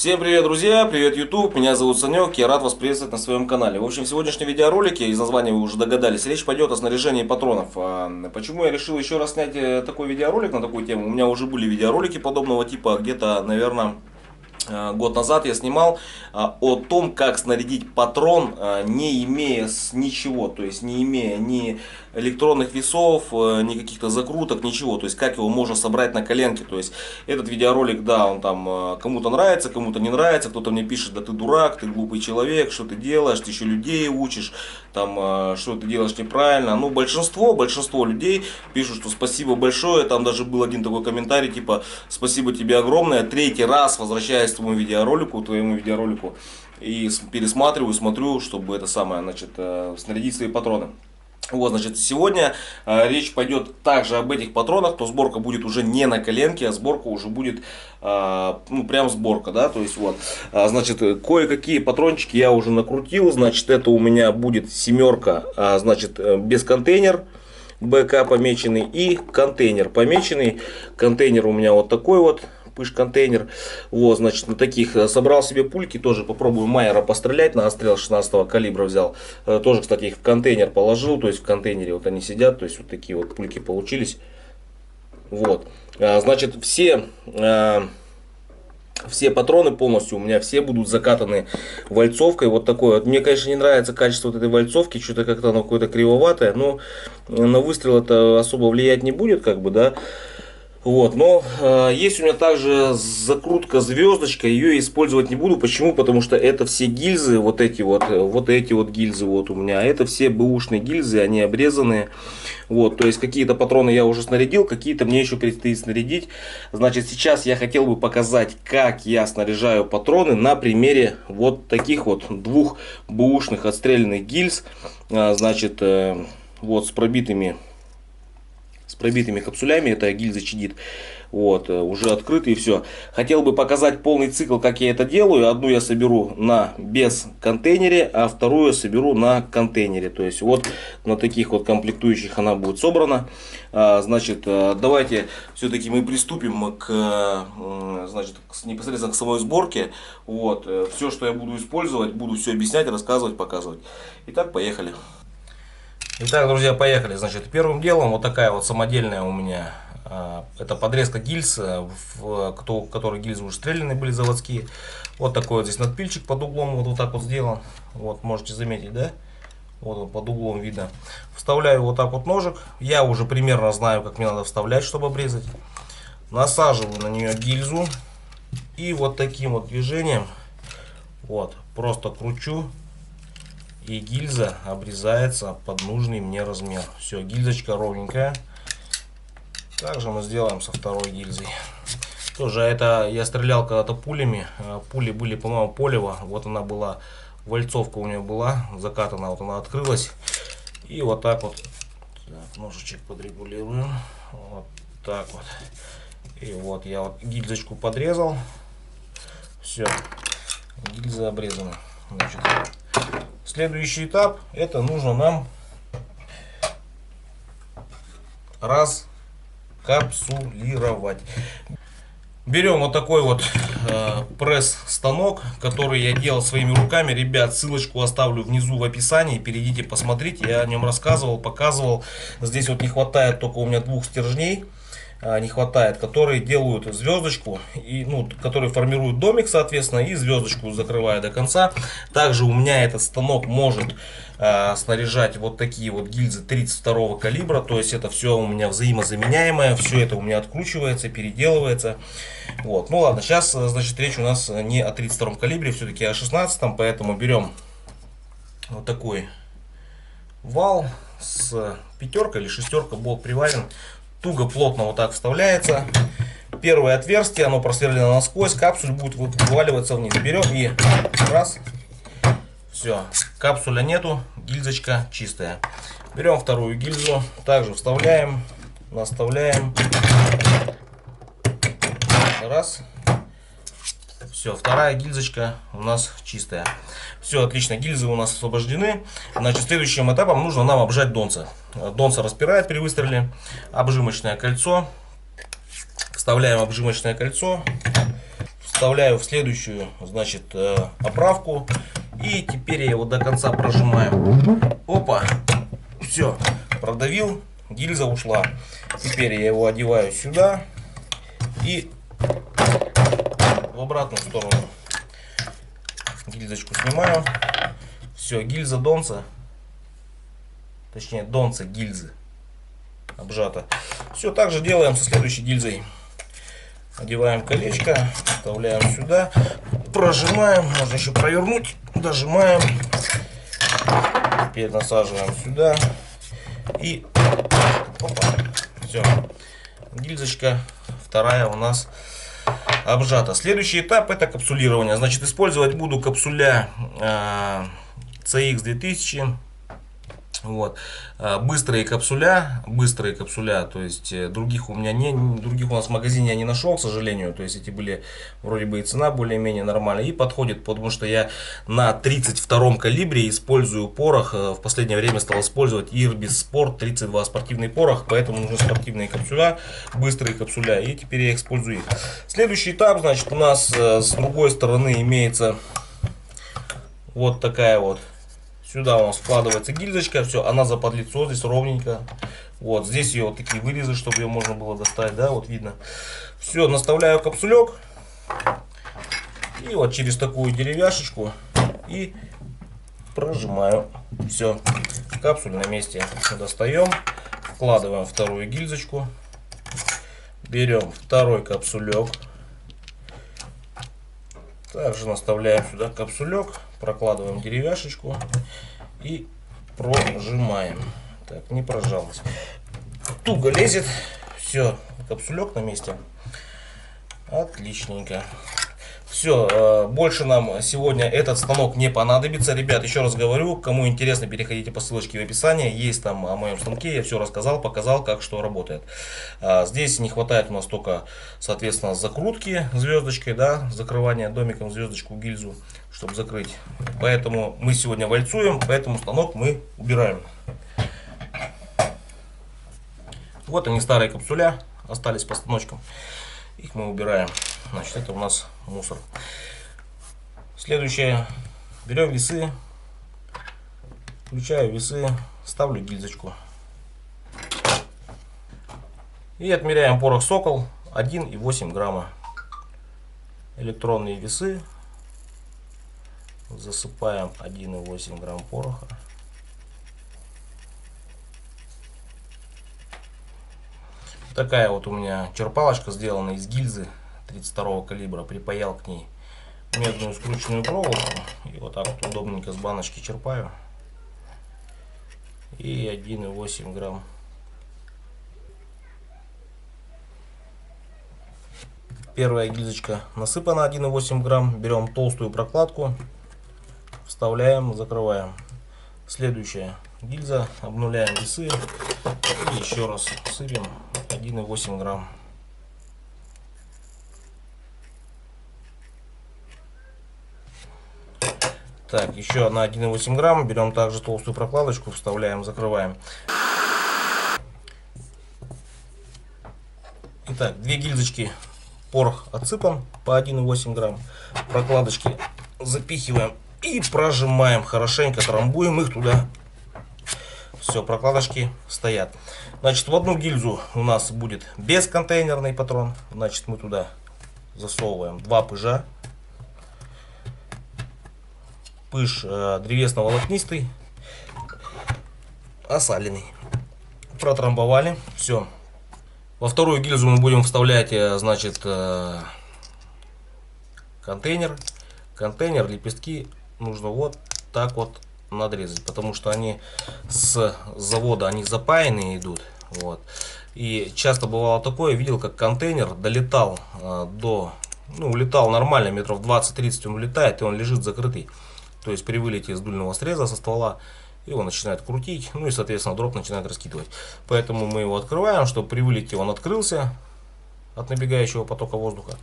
Всем привет, друзья! Привет, YouTube! Меня зовут Санек, я рад вас приветствовать на своем канале. В общем, в сегодняшнем видеоролике, из названия вы уже догадались, речь пойдет о снаряжении патронов. Почему я решил еще раз снять такой видеоролик на такую тему? У меня уже были видеоролики подобного типа, где-то, наверное, год назад я снимал о том, как снарядить патрон, не имея ничего, то есть не имея ни электронных весов, ни каких-то закруток, ничего, то есть как его можно собрать на коленке. То есть этот видеоролик, да, он там кому-то нравится, кому-то не нравится, кто-то мне пишет: да ты дурак, ты глупый человек, что ты делаешь, ты еще людей учишь, там, что ты делаешь неправильно. Ну, большинство людей пишут, что спасибо большое. Там даже был один такой комментарий, типа: спасибо тебе огромное, третий раз возвращаюсь к твоему видеоролику и пересматриваю, смотрю, чтобы это самое, значит, снарядить свои патроны. Вот, значит, сегодня речь пойдет также об этих патронах, то сборка будет уже не на коленке, а сборка уже будет, ну, прям сборка, да, то есть вот, значит, кое-какие патрончики я уже накрутил, значит, это у меня будет семерка, значит, без контейнер, БК помеченный, и контейнер помеченный. Контейнер у меня вот такой вот, пыш-контейнер. Вот, значит, на таких собрал себе пульки, тоже попробую Майера пострелять, на отстрел 16 калибра взял. Тоже, кстати, их в контейнер положил, то есть в контейнере вот они сидят, то есть вот такие вот пульки получились. Вот, значит, все патроны полностью у меня все будут закатаны вальцовкой вот такой вот. Мне, конечно, не нравится качество вот этой вальцовки, что-то как-то оно какое-то кривоватое, но на выстрел это особо влиять не будет, как бы, да. Вот, но есть у меня также закрутка звездочка, ее использовать не буду. Почему? Потому что это все гильзы, вот эти вот гильзы вот у меня, это все бэушные гильзы, они обрезанные. Вот, то есть какие-то патроны я уже снарядил, какие-то мне еще предстоит снарядить. Значит, сейчас я хотел бы показать, как я снаряжаю патроны на примере вот таких вот двух бэушных отстрелянных гильз. Значит, вот с пробитыми капсулями, это гильзы Чадит, вот, уже открыты и все. Хотел бы показать полный цикл, как я это делаю. Одну я соберу на без контейнере, а вторую я соберу на контейнере. То есть вот на таких вот комплектующих она будет собрана. Значит, давайте все-таки мы приступим значит, непосредственно к самой сборке. Вот, все, что я буду использовать, буду все объяснять, рассказывать, показывать. Итак, поехали. Итак, друзья, поехали. Значит, первым делом вот такая вот самодельная у меня, это подрезка гильз, в которые гильзы уже стрелянные были, заводские. Вот такой вот здесь надпильчик под углом, вот так вот сделан. Вот, можете заметить, да? Вот он под углом видно. Вставляю вот так вот ножик. Я уже примерно знаю, как мне надо вставлять, чтобы обрезать. Насаживаю на нее гильзу. И вот таким вот движением, вот, просто кручу. И гильза обрезается под нужный мне размер. Все, гильзочка ровненькая. Также мы сделаем со второй гильзой. Тоже это я стрелял когда-то пулями. Пули были, по-моему, Полева. Вот она была, вальцовка у нее была закатана. Вот она открылась. И вот так вот. Так, ножичек подрегулируем. Вот так вот. И вот я вот гильзочку подрезал. Все, гильза обрезана. Значит, следующий этап, это нужно нам раскапсулировать. Берем вот такой вот пресс-станок, который я делал своими руками. Ребят, ссылочку оставлю внизу в описании, перейдите, посмотрите. Я о нем рассказывал, показывал. Здесь вот не хватает только у меня двух стержней. Не хватает, которые делают звездочку, и, ну, которые формируют домик, соответственно, и звездочку закрывая до конца. Также у меня этот станок может снаряжать вот такие вот гильзы 32 калибра, то есть это все у меня взаимозаменяемое, все это у меня откручивается, переделывается. Вот, ну ладно, сейчас, значит, речь у нас не о 32 калибре, все-таки о 16, поэтому берем вот такой вал с пятеркой или шестерка, болт приварен. Туго, плотно вот так вставляется. Первое отверстие, оно просверлено насквозь, капсуль будет вываливаться вниз. Берем и раз. Все, капсуля нету, гильзочка чистая. Берем вторую гильзу, также вставляем, наставляем. Раз. Все, вторая гильзочка у нас чистая. Все, отлично, гильзы у нас освобождены. Значит, следующим этапом нужно нам обжать донца. Донца распирает при выстреле. Обжимочное кольцо. Вставляем обжимочное кольцо. вставляю в следующую, значит, оправку. И теперь я его до конца прожимаю. Опа, все, продавил, гильза ушла. Теперь я его одеваю сюда и в обратную сторону. Гильзочку снимаю. Все, гильза донца, точнее донца гильзы обжата. Все так же делаем со следующей гильзой. Одеваем колечко, вставляем сюда, прожимаем, можно еще провернуть, дожимаем. Теперь насаживаем сюда и опа, все, гильзочка вторая у нас обжата. Следующий этап — это капсулирование. Значит, использовать буду капсуля CX2000. Вот. Быстрые капсуля, то есть других у меня других у нас в магазине я не нашел, к сожалению. То есть эти были вроде бы и цена более-менее нормальная, и подходит, потому что я на 32-м калибре использую порох. В последнее время стал использовать Irbis Sport 32 спортивный порох, поэтому нужны спортивные капсуля, быстрые капсуля, и теперь я использую их. Следующий этап, значит, у нас с другой стороны имеется вот такая вот. Сюда у нас вкладывается гильзочка, все, она заподлицо, здесь ровненько. Вот, здесь ее вот такие вырезы, чтобы ее можно было достать, да, вот видно. Все, наставляю капсулек. И вот через такую деревяшечку и прожимаю. Все, капсуль на месте. Достаем, вкладываем вторую гильзочку. Берем второй капсулек. Также наставляем сюда капсулек, прокладываем деревяшечку и прожимаем. Так, не прожалось. Туго лезет. Все, капсулек на месте. Отличненько. Все, больше нам сегодня этот станок не понадобится. Ребят, еще раз говорю, кому интересно, переходите по ссылочке в описании. Есть там о моем станке, я все рассказал, показал, как что работает. Здесь не хватает у нас только, соответственно, закрутки звездочкой, да, закрывания домиком звездочку, гильзу, чтобы закрыть. Поэтому мы сегодня вальцуем, поэтому станок мы убираем. Вот они, старые капсуля, остались по станочкам. Их мы убираем. Значит, это у нас мусор. Следующее. Берем весы. Включаю весы. Ставлю гильзочку. И отмеряем порох Сокол 1,8 грамма. Электронные весы. Засыпаем 1,8 грамм пороха. Такая вот у меня черпалочка сделана из гильзы 32 калибра. Припаял к ней медную скрученную проволоку. И вот так вот удобненько с баночки черпаю. И 1,8 грамм. Первая гильзочка насыпана 1,8 грамм. Берем толстую прокладку. Вставляем, закрываем. Следующая гильза. Обнуляем весы. И еще раз сыпем 1,8 грамм. Так, еще на 1,8 грамм. Берем также толстую прокладочку, вставляем, закрываем. Итак, две гильзочки, порох отсыпан по 1,8 грамм. Прокладочки запихиваем и прожимаем. Хорошенько трамбуем их туда. Все, прокладочки стоят. Значит, в одну гильзу у нас будет бесконтейнерный патрон. Значит, мы туда засовываем два пыжа. Пыж древесно-волокнистый, осаленный. Протрамбовали. Все. Во вторую гильзу мы будем вставлять, значит, контейнер. Контейнер, лепестки нужно вот так вот надрезать, потому что они с завода, они запаянные идут. Вот. И часто бывало такое, видел, как контейнер долетал улетал нормально, метров 20-30 он улетает, и он лежит закрытый. То есть при вылете из дульного среза со ствола его начинает крутить, ну и соответственно дроп начинает раскидывать. Поэтому мы его открываем, чтобы при вылете он открылся от набегающего потока воздуха.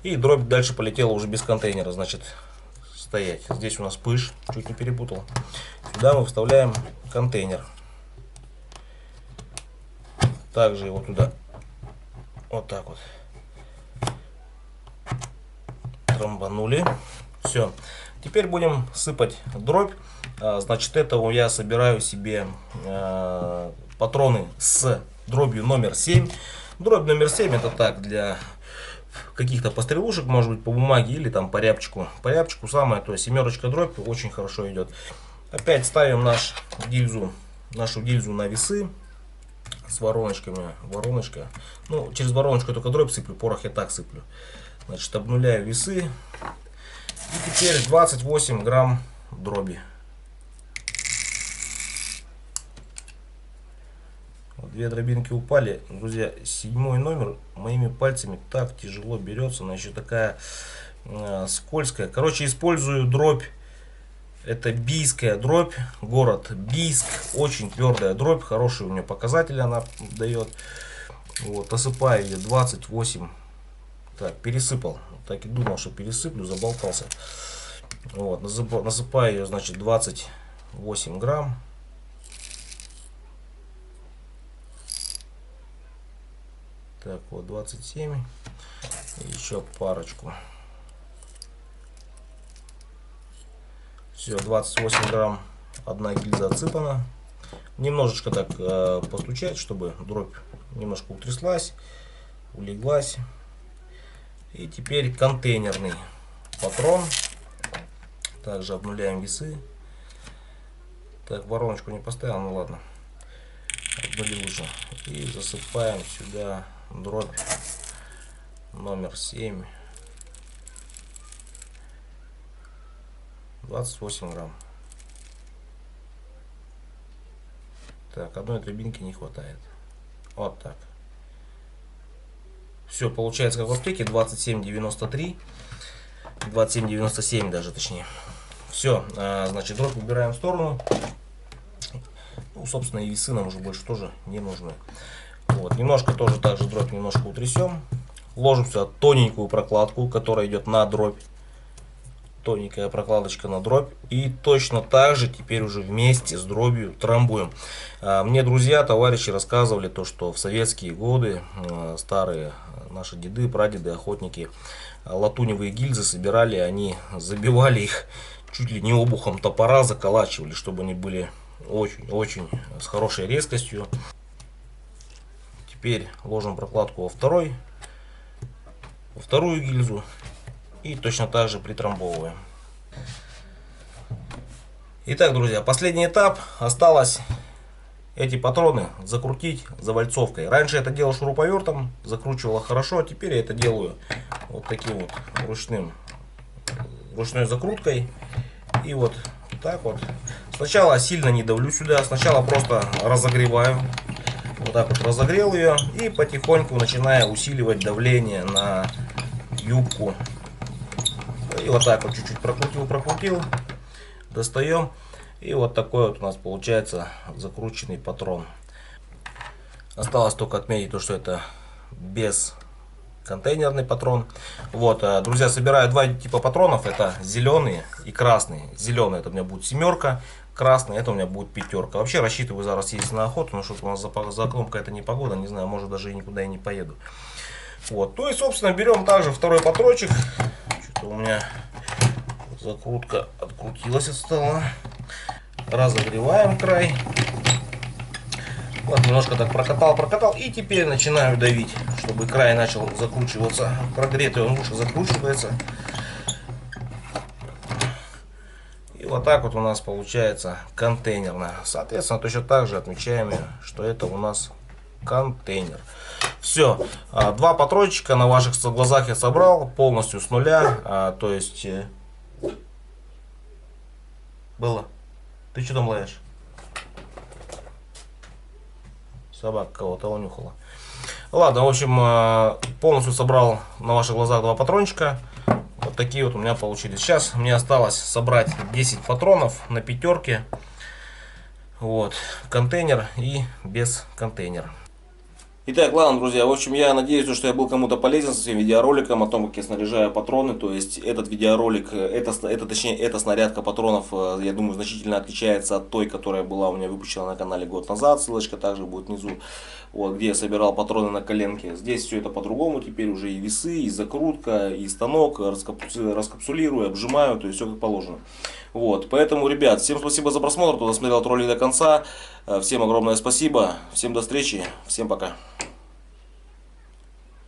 И дробь дальше полетела уже без контейнера, значит, стоять. Здесь у нас пыж, чуть не перепутал. Сюда мы вставляем контейнер. Также его туда вот так вот трамбанули. Все. Теперь будем сыпать дробь. Значит, это я собираю себе патроны с дробью номер 7. Дробь номер 7 это так, для каких-то пострелушек, может быть, по бумаге или там по рябчику. По рябчику самое, то есть семерочка дробь очень хорошо идет. Опять ставим нашу гильзу на весы с вороночками. Вороночка. Ну, через вороночку только дробь сыплю, порох я так сыплю. Значит, обнуляю весы. И теперь 28 грамм дроби. Две дробинки упали. Друзья, 7-й номер моими пальцами так тяжело берется. Она еще такая скользкая. Короче, использую дробь. Это бийская дробь. Город Бийск. Очень твердая дробь. Хорошие у нее показатели она дает. Вот, насыпаю ее 28. Так, пересыпал. Так и думал, что пересыплю, заболтался. Вот, насыпаю ее, значит, 28 грамм. Так, вот 27. Еще парочку. Все, 28 грамм. Одна гильза отсыпана. Немножечко так постучать, чтобы дробь немножко утряслась, улеглась. И теперь контейнерный патрон. Также обнуляем весы. Так, вороночку не поставил, ну ладно. Обнулил уже. И засыпаем сюда дробь номер 7. 28 грамм. Так, одной дробинки не хватает. Вот так. Все, получается как в аптеке 27,93. 27,97 даже точнее. Все, значит, дробь убираем в сторону. Ну, собственно, и весы нам уже больше тоже не нужны. Вот, немножко тоже также дробь немножко утрясем. Ложим сюда тоненькую прокладку, которая идет на дробь. Тоненькая прокладочка на дробь. И точно так же теперь уже вместе с дробью трамбуем. Мне друзья, товарищи рассказывали то, что в советские годы старые наши деды, прадеды, охотники латуневые гильзы собирали, они забивали их чуть ли не обухом топора, заколачивали, чтобы они были очень с хорошей резкостью. Теперь ложим прокладку во вторую гильзу и точно так же притрамбовываем. Итак, друзья, последний этап. Осталось эти патроны закрутить завальцовкой. Раньше я это делал шуруповертом, закручивало хорошо, теперь я это делаю вот таким вот ручной закруткой. И вот так вот. Сначала сильно не давлю сюда, сначала просто разогреваю. Вот так вот разогрел ее и потихоньку начинаю усиливать давление на юбку. И вот так вот чуть-чуть прокрутил, достаем. И вот такой вот у нас получается закрученный патрон. Осталось только отметить то, что это без контейнерный патрон. Вот, друзья, собираю два типа патронов. Это зеленые и красные. Зеленый это у меня будет 7, красный это у меня будет 5. Вообще рассчитываю зараз ездить на охоту, но что-то у нас за окном какая-то непогода, не знаю, может даже и никуда и не поеду. Вот, то есть, собственно, берем также второй патрончик. Что-то у меня закрутка открутилась от стола. Разогреваем край. Вот, немножко так прокатал. И теперь начинаю давить, чтобы край начал закручиваться. Прогретый он лучше закручивается. И вот так вот у нас получается контейнерная. Соответственно, точно так же отмечаем, что это у нас контейнер. Все, два патрончика на ваших глазах я собрал полностью с нуля. То есть было. Ты что там лаешь? Собака кого-то унюхала. Ладно, в общем, полностью собрал на ваших глазах два патрончика. Вот такие вот у меня получились. Сейчас мне осталось собрать 10 патронов на 5. Вот, контейнер и без контейнера. Итак, ладно, друзья, в общем, я надеюсь, что я был кому-то полезен со своим видеороликом о том, как я снаряжаю патроны. То есть этот видеоролик, точнее, эта снарядка патронов, я думаю, значительно отличается от той, которая была у меня выпущена на канале год назад. Ссылочка также будет внизу, вот, где я собирал патроны на коленке. Здесь все это по-другому, теперь уже и весы, и закрутка, и станок, раскапсулирую, обжимаю, то есть все как положено. Вот, поэтому, ребят, всем спасибо за просмотр, кто досмотрел этот ролик до конца. Всем огромное спасибо, всем до встречи, всем пока.